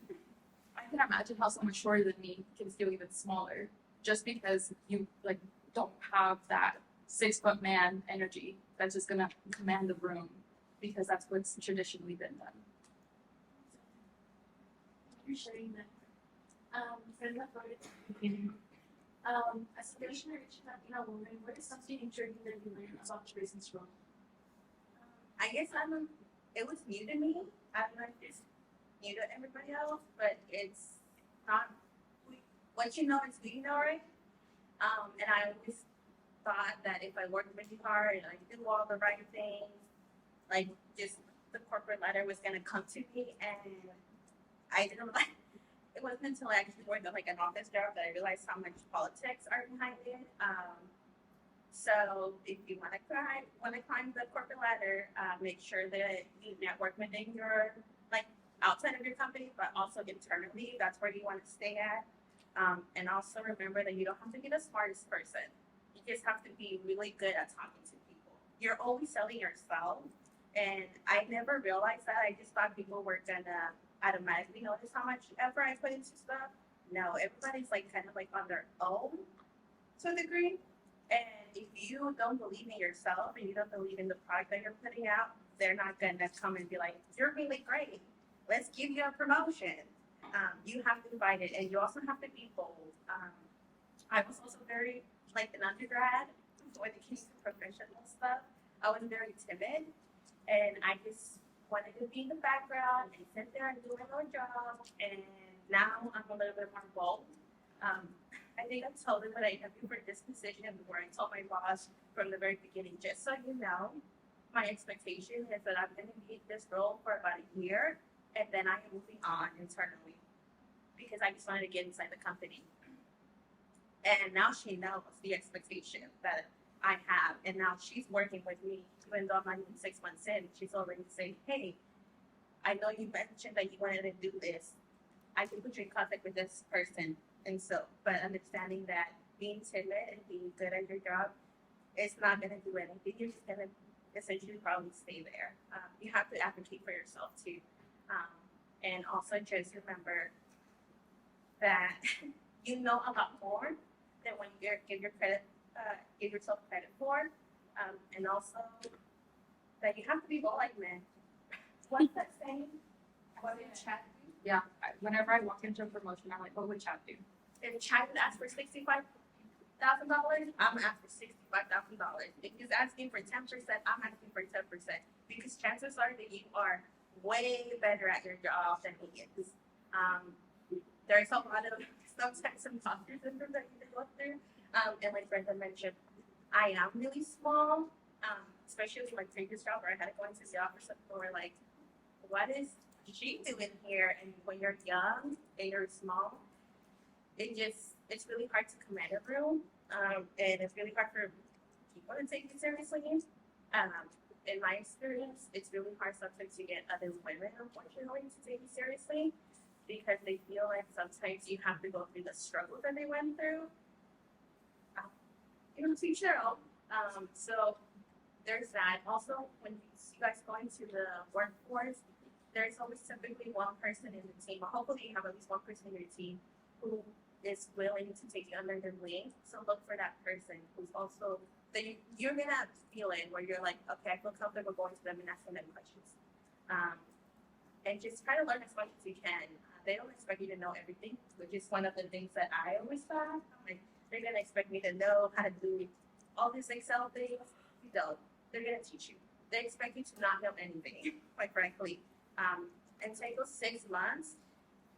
I can imagine how someone shorter than me can feel even smaller just because you like don't have that 6-foot man energy that's just gonna command the room because that's what's traditionally been done. You're sharing that. Friend that voted at the beginning. As a Asian or Latina woman, what is something intriguing that you learned about race and struggle? I guess it was new to me. I don't know if it's new to everybody else, but it's not, what you know is who you know, right? And I always thought that if I worked really hard and I do all the right things, like just the corporate ladder was gonna come to me, and I didn't like. It wasn't until I actually worked at like an office job that I realized how much politics are behind it. So if you want to climb the corporate ladder, make sure that you network within your like outside of your company, but also internally. That's where you want to stay at. And also remember that you don't have to be the smartest person. You just have to be really good at talking to people. You're always selling yourself, and I never realized that. I just thought people were gonna automatically notice how much effort I put into stuff. No, everybody's like kind of like on their own to a degree. And if you don't believe in yourself and you don't believe in the product that you're putting out, they're not gonna come and be like, you're really great. Let's give you a promotion. You have to fight it, and you also have to be bold. I was also very, like an undergrad, when it came to professional stuff, I was very timid, and I just wanted to be in the background and sit there and do my own job. And now I'm a little bit more bold. I think I told him when I interviewed for this position, where I told my boss from the very beginning, just so you know, my expectation is that I'm going to be in this role for about a year, and then I am moving on internally because I just wanted to get inside the company. And now she knows the expectation that I have, and now she's working with me, even though I'm not even 6 months in. She's already saying, hey, I know you mentioned that you wanted to do this. I can put you in contact with this person. And so, but understanding that being timid and being good at your job it's not gonna do anything. You're just gonna essentially probably stay there. You have to advocate for yourself too, and also just remember that you know a lot more than when you give yourself credit for, and also that you have to be like men. What's that saying? What would chat do? Yeah, whenever I walk into a promotion, I'm like, what would chat do? If Chad would ask for $65,000, I'm asking for $65,000. If he's asking for 10%, I'm asking for 10% because chances are that you are way better at your job than he is. There's a lot of sometimes some imposter syndrome that you can go through. And like Brenda mentioned, I am really small, especially with my previous job where I had to go into the office and we're like, what is she doing here? And when you're young and you're small, it's really hard to command a room, and it's really hard for people to take you seriously. In my experience, it's really hard sometimes to get other women, unfortunately, to take you seriously because they feel like sometimes you have to go through the struggle that they went through. You know, to each their own. So there's that. Also, when you guys go into the workforce, there's always typically one person in the team, or hopefully you have at least one person in your team who is willing to take you under their wing. So look for that person who's also that you're gonna feel it where you're like, okay, I feel comfortable going to them and asking them questions. And just try to learn as much as you can. They don't expect you to know everything, which is one of the things that I always thought. I'm like, they're gonna expect me to know how to do all these Excel things. You don't. They're gonna teach you. They expect you to not know anything, quite frankly. And take those 6 months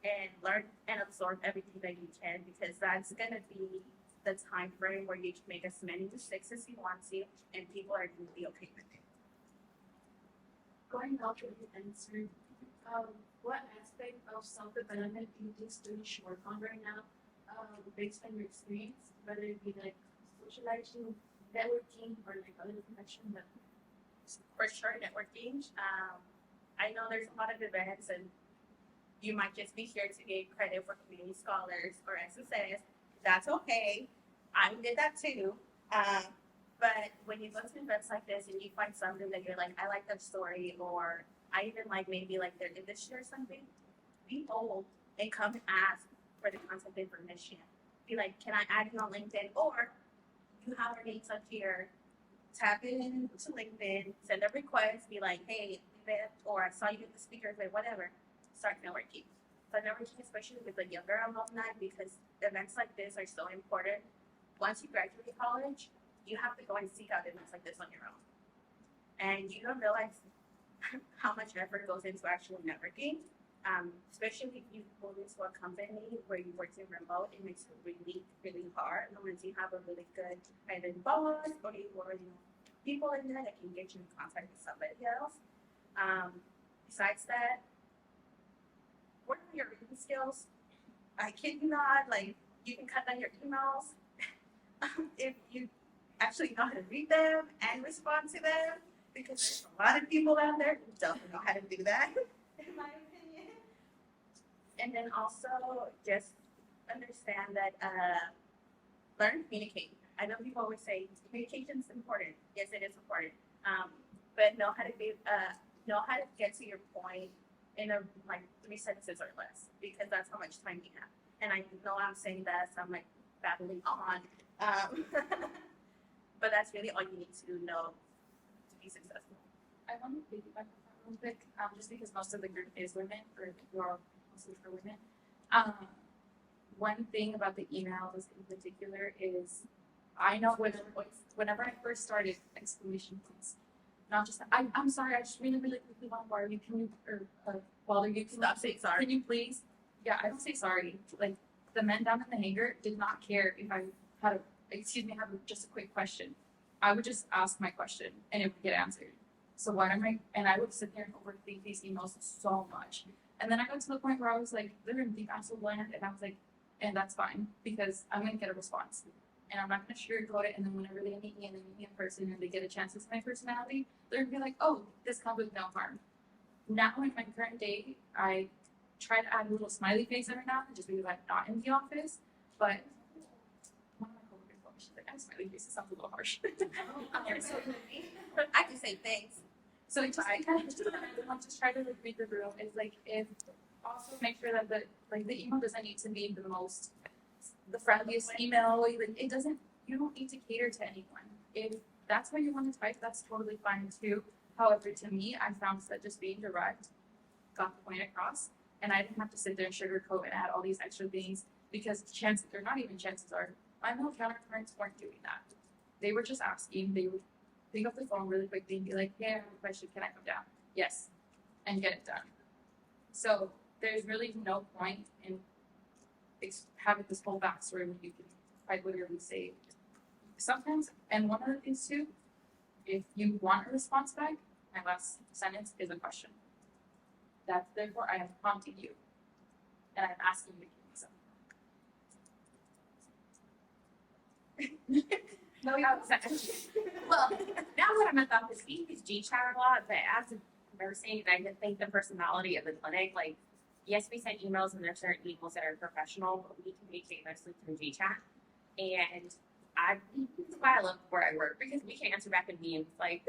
and learn and absorb everything that you can because that's gonna be the time frame where you can make as many mistakes as you want to, and people are gonna be okay with it. Going off of your answer, what aspect of self-development do you think students should work on right now, based on your experience, whether it be like socializing, networking, or like other connection? But For sure, networking. I know there's a lot of events, and you might just be here to get credit for community scholars or SSS. That's okay. I did that too. But when you go to events like this and you find something that you're like, I like their story, or I even like maybe like their industry or something, be bold and come and ask for the contact information. Be like, can I add you on LinkedIn? Or you have our names up here. Tap into LinkedIn, send a request, be like, hey, or I saw you at the speakers or whatever. Start networking. Start networking, especially with the younger alumni, because events like this are so important. Once you graduate college, you have to go and seek out events like this on your own. And you don't realize how much effort goes into actually networking. Especially if you go into a company where you work in remote, it makes it really, really hard. Unless you have a really good either boss or you already know people in there that can get you in contact with somebody else. Besides that, work on your reading skills. I kid you not, like you can cut down your emails if you actually know how to read them and respond to them, because there's a lot of people out there who don't know how to do that, in my opinion. And then also just understand that learn to communicate. I know people always say communication is important. Yes, it is important. But know how to get to your point in like 3 sentences or less, because that's how much time you have. And I know I'm saying that as I'm like babbling on, but that's really all you need to know to be successful. I want to piggyback on that real quick, just because most of the group is women, or you're mostly for women. One thing about the emails in particular is, I know whenever I first started, exclamation points. Not just, I'm sorry, I just really, really quickly want to bother you. Can you, or bother you? Stop saying sorry. Can you please? Yeah, I don't say sorry. Like, the men down in the hangar did not care if I had just a quick question. I would just ask my question and it would get answered. So and I would sit there and overthink these emails so much. And then I got to the point where I was like, they're going to think I'm so bland, and I was like, and that's fine, because I'm going to get a response. And I'm not going to sugarcoat it, and then whenever they meet me and they meet me in person and they get a chance to see my personality, they're going to be like, oh, this comes with no harm. Now in my current day, I try to add a little smiley face every now and then, just because I'm not in the office, but one of my coworkers She's like, I'm smiley face. It sounds a little harsh. So, I can say thanks. so it just kind of just depends on just try to like read the room. It's like if also make sure that the email doesn't need to be the friendliest email. Like it doesn't. You don't need to cater to anyone. If that's how you want to type, that's totally fine too. However, to me, I found that just being direct got the point across, and I didn't have to sit there and sugarcoat and add all these extra things because chances, or not even chances are, my male counterparts weren't doing that. They were just asking. They would pick up the phone really quickly and be like, "Hey, I have a question. Can I come down?" Yes, and get it done. So there's really no point in having this whole backstory when you can quite literally say sometimes. And one of the things too, if you want a response back, my last sentence is a question. That's therefore I am prompting you, and I'm asking you to give me something. No, you well, now that I'm at the office, we use GChat a lot, but as a nursing, I just think the personality of the clinic, like, yes, we send emails and there's certain emails that are professional, but we communicate mostly through GChat. And that's why I love where I work, because we can answer back in memes. Like,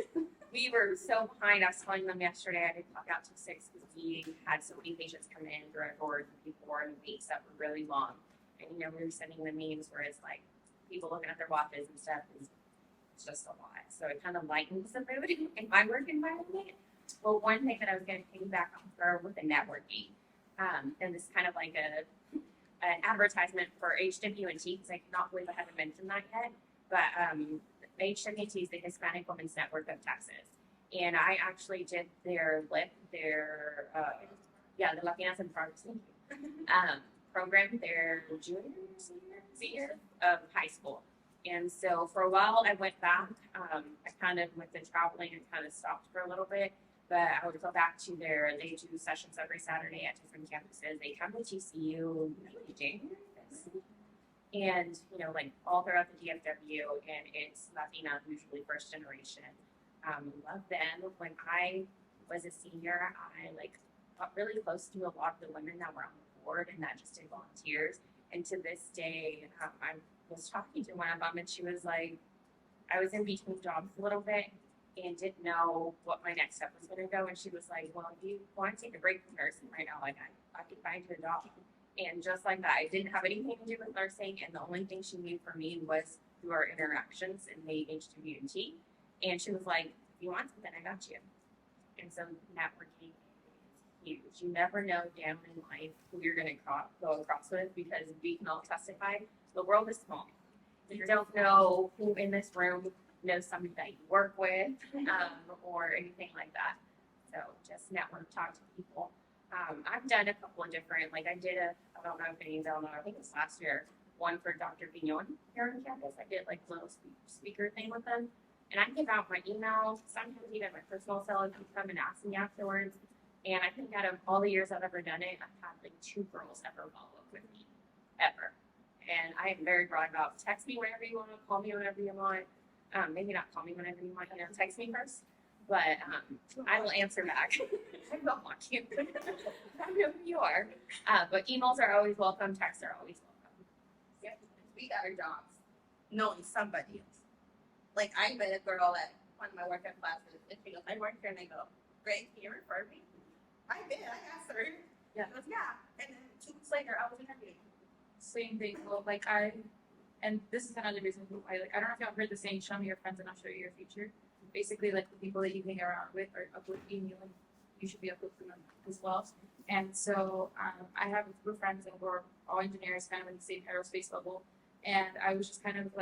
we were so behind. I was telling them yesterday I didn't clock out till 6 because we had so many patients come in through our doors before and weeks that were really long. And, you know, we were sending them memes where it's like people looking at their watches and stuff. It's just a lot. So it kind of lightens the mood in my work environment. Well, one thing that I was going to piggyback on for with the networking, and this kind of like an advertisement for HWNT, because I cannot believe I haven't mentioned that yet. But HWNT is the Hispanic Women's Network of Texas. And I actually did their the Latinas in Progress program, their senior of high school. And so for a while I went back. I kind of, with the traveling, and kind of stopped for a little bit. But I would go back to they do sessions every Saturday at different campuses. They come to TCU usually January. And, you know, like all throughout the DFW, and it's Latina, usually first generation. Love them. When I was a senior, I got really close to a lot of the women that were on the board and that just did volunteers. And to this day, I was talking to one of them, and she was like, I was in between jobs a little bit and didn't know what my next step was going to go. And she was like, well, if you want to take a break from nursing right now, like I can find you a job. And just like that, I didn't have anything to do with nursing. And the only thing she knew for me was through our interactions in the HWNT. And she was like, if you want something, I got you. And so networking is huge. You never know down in life who you're going to go across with, because we can all testify. The world is small. You don't know who in this room knows somebody that you work with, or anything like that. So just network, talk to people. I've done a couple of different, I don't know if any of y'all know, I think it was last year, one for Dr. Vignon here on campus. I did a little speaker thing with them. And I give out my email, sometimes even my personal cell, if you come and ask me afterwards. And I think out of all the years I've ever done it, I've had 2 girls ever follow up with me, ever. And I am very broad about text me whenever you want, call me whenever you want. Maybe not call me whenever you want, text me first. But I will answer back. I don't want to. I know who you are. But emails are always welcome. Texts are always welcome. Yeah, we got our jobs knowing somebody else. I met a girl at one of my workout classes, and she goes, I work here, and I go, great, can you refer me? I did. I asked her. Yeah. She goes, yeah. And then 2 weeks later, I was interviewing. Same thing. Well, and this is another reason why, I don't know if y'all heard the saying, show me your friends and I'll show you your future. Basically, the people that you hang around with are uplifting you, and you should be uplifting them as well. And so I have a group of friends, and we're all engineers, kind of in the same aerospace bubble. And I was just kind of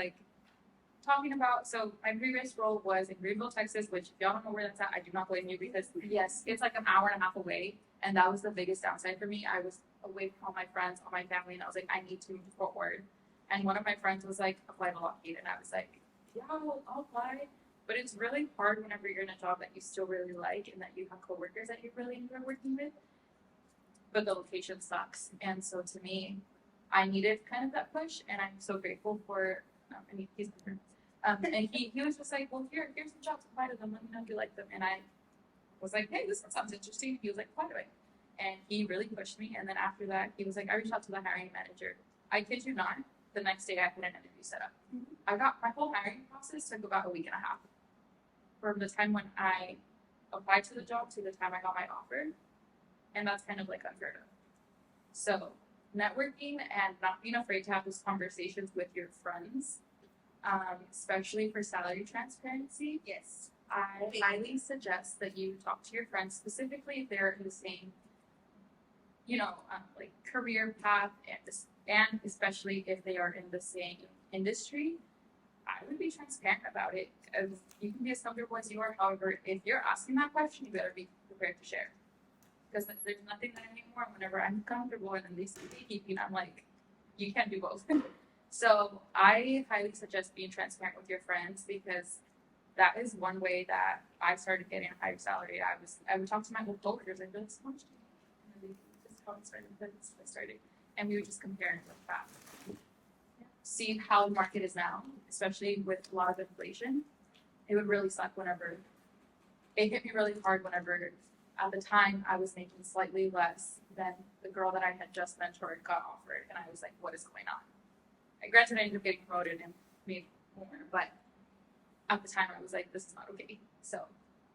talking about, so my previous role was in Greenville, Texas, which if y'all don't know where that's at, I do not blame you, because yes, it's an hour and a half away. And that was the biggest downside for me. I was away from all my friends, all my family, and I was like, I need to move forward. And one of my friends was like, apply to Lockheed. And I was like, yeah, I'll apply. But it's really hard whenever you're in a job that you still really like and that you have coworkers that you really enjoy working with. But the location sucks. And so to me, I needed kind of that push. And I'm so grateful for, he's my friend. And he was just like, well, here's some jobs, apply to them. Let me know if you like them. And I was like, hey, this sounds interesting. He was like, apply to it. And he really pushed me. And then after that, he was like, I reached out to the hiring manager. I kid you not. the next day I had an interview set up. I got my whole hiring process took about a week and a half from the time when I applied to the job to the time I got my offer, and that's kind of like unheard of. So networking and not being afraid to have those conversations with your friends, especially for salary transparency. Yes. I highly suggest that you talk to your friends, specifically if they're in the same, like career path, and especially if they are in the same industry. I would be transparent about it. You can be as comfortable as you are. However, if you're asking that question, you better be prepared to share. Because there's nothing that anymore. Whenever I'm comfortable and then they see gatekeeping, I'm like, you can't do both. So I highly suggest being transparent with your friends, because that is one way that I started getting a higher salary. I would talk to my old coworkers and be like, so much. And this is how it started. This I started, and we would just compare and look back. See how the market is now, especially with a lot of inflation. It would really suck whenever it hit me really hard whenever at the time I was making slightly less than the girl that I had just mentored got offered, and I was like, what is going on? Granted, I ended up getting promoted and made more, but at the time I was like, this is not okay. So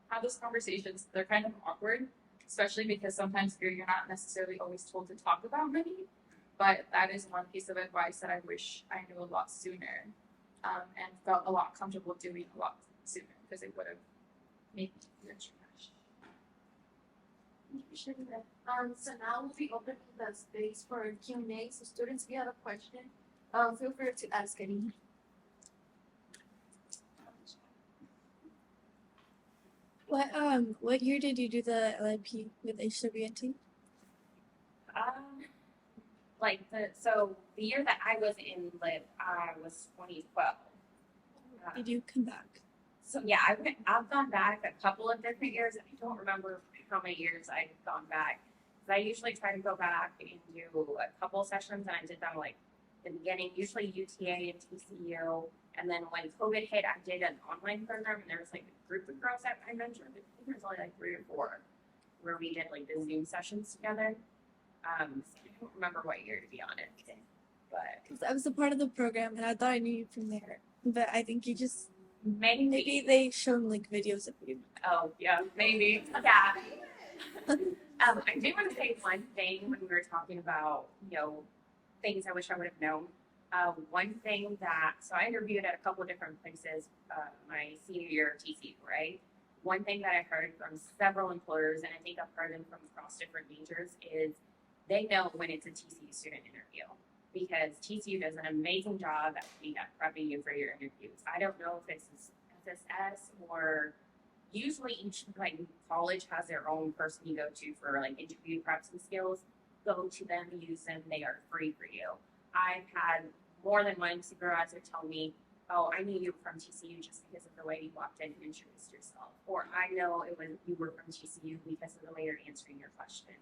have those conversations. They're kind of awkward, especially because sometimes you're not necessarily always told to talk about money. But that is one piece of advice that I wish I knew a lot sooner, and felt a lot comfortable doing a lot sooner, because it would have made me extra cash. So now we'll be opening the space for Q&A. So students, if you have a question, feel free to ask any. What year did you do the LIP with HWNT? So the year that I was in LIP, I was 2012. Did you come back? So yeah, I've gone back a couple of different years. I don't remember how many years I've gone back. But I usually try to go back and do a couple sessions, and I did them like the beginning, usually UTA and TCU. And then when COVID hit, I did an online program, and there was like a group of girls that I mentored. I think there was only like 3 or 4 where we did like the Zoom sessions together. So I don't remember what year, to be honest. But 'Cause I was a part of the program and I thought I knew you from there. But I think you just maybe they shown like videos of you. Oh, yeah, maybe. Yeah. I do want to say one thing when we were talking about, things I wish I would have known. One thing so I interviewed at a couple of different places my senior year of TCU, right? One thing that I heard from several employers, and I think I've heard them from across different majors, is they know when it's a TCU student interview, because TCU does an amazing job at prepping you for your interviews. I don't know if it's SSS or usually each college has their own person you go to for like interview preps and skills. Go to them, use them, they are free for you. I've had more than one supervisor tell me, oh, I knew you were from TCU just because of the way you walked in and introduced yourself. Or I know you were from TCU because of the way you're answering your questions.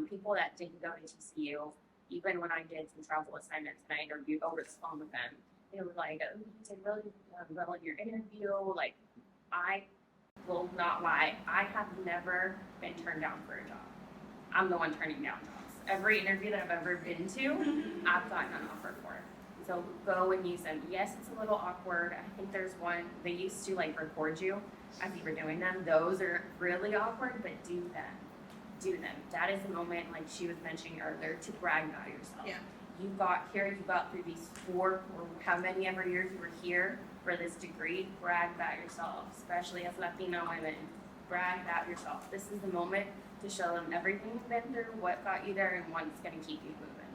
People that didn't go to TCU, even when I did some travel assignments and I interviewed over the phone with them, they were like, oh, you did really well in your interview. Like, I will not lie, I have never been turned down for a job. I'm the one turning down jobs. Every interview that I've ever been to, I've gotten an offer for. So go and use them. Yes, it's a little awkward. I think there's one, they used to record you as you were doing them. Those are really awkward, but do them. Do them. That is the moment, like she was mentioning earlier, to brag about yourself. Yeah. You got here, you got through these 4 or how many ever years you were here for this degree. Brag about yourself, especially as Latino women. Brag about yourself. This is the moment to show them everything you've been through, what got you there, and what's going to keep you moving.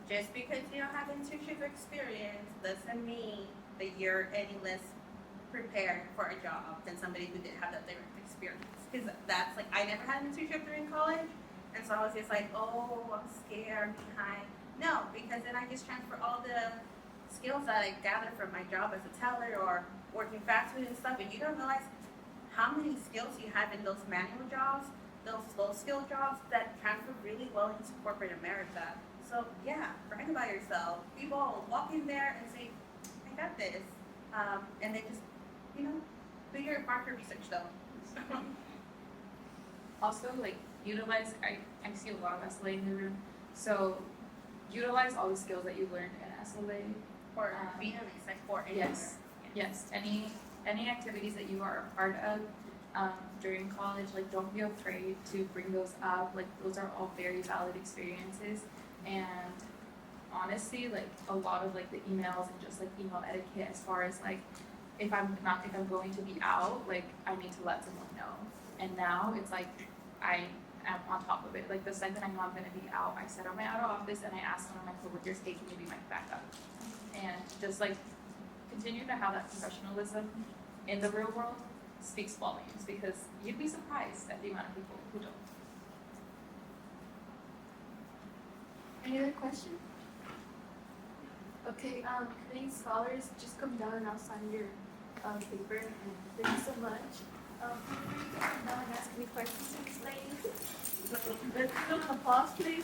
Just because you don't have internship experience doesn't mean that you're any less prepared for a job than somebody who did have that direct experience. Because that's I never had an internship during college, and so I was just like, oh, I'm scared, I'm behind. No, because then I just transfer all the skills that I gathered from my job as a teller or working fast food and stuff, and you don't realize how many skills you have in those manual jobs, those low skill jobs that transfer really well into corporate America. So yeah, brag about yourself. Be bold. Walk in there and say, I got this. And then just, do your market research though. Also, utilize, I see a lot of SLA in the room, so utilize all the skills that you learned in SLA. Or being an exec for Yes. Yes, any activities that you are a part of during college, like don't be afraid to bring those up. Like those are all very valid experiences, and honestly, like a lot of like the emails and just like email etiquette as far as like if I'm going to be out, like I need to let someone know. And now it's like I am on top of it. Like the second I know I'm gonna be out, I sit on my out of office and I ask one of my coworkers, hey, can you be my backup? And just like continue to have that professionalism in the real world speaks volumes, because you'd be surprised at the amount of people who don't. Any other questions? Okay, any scholars, just come down and I'll sign your paper, and thank you so much. Feel free to come down and ask any questions to this lady. So let's give them an applause, please.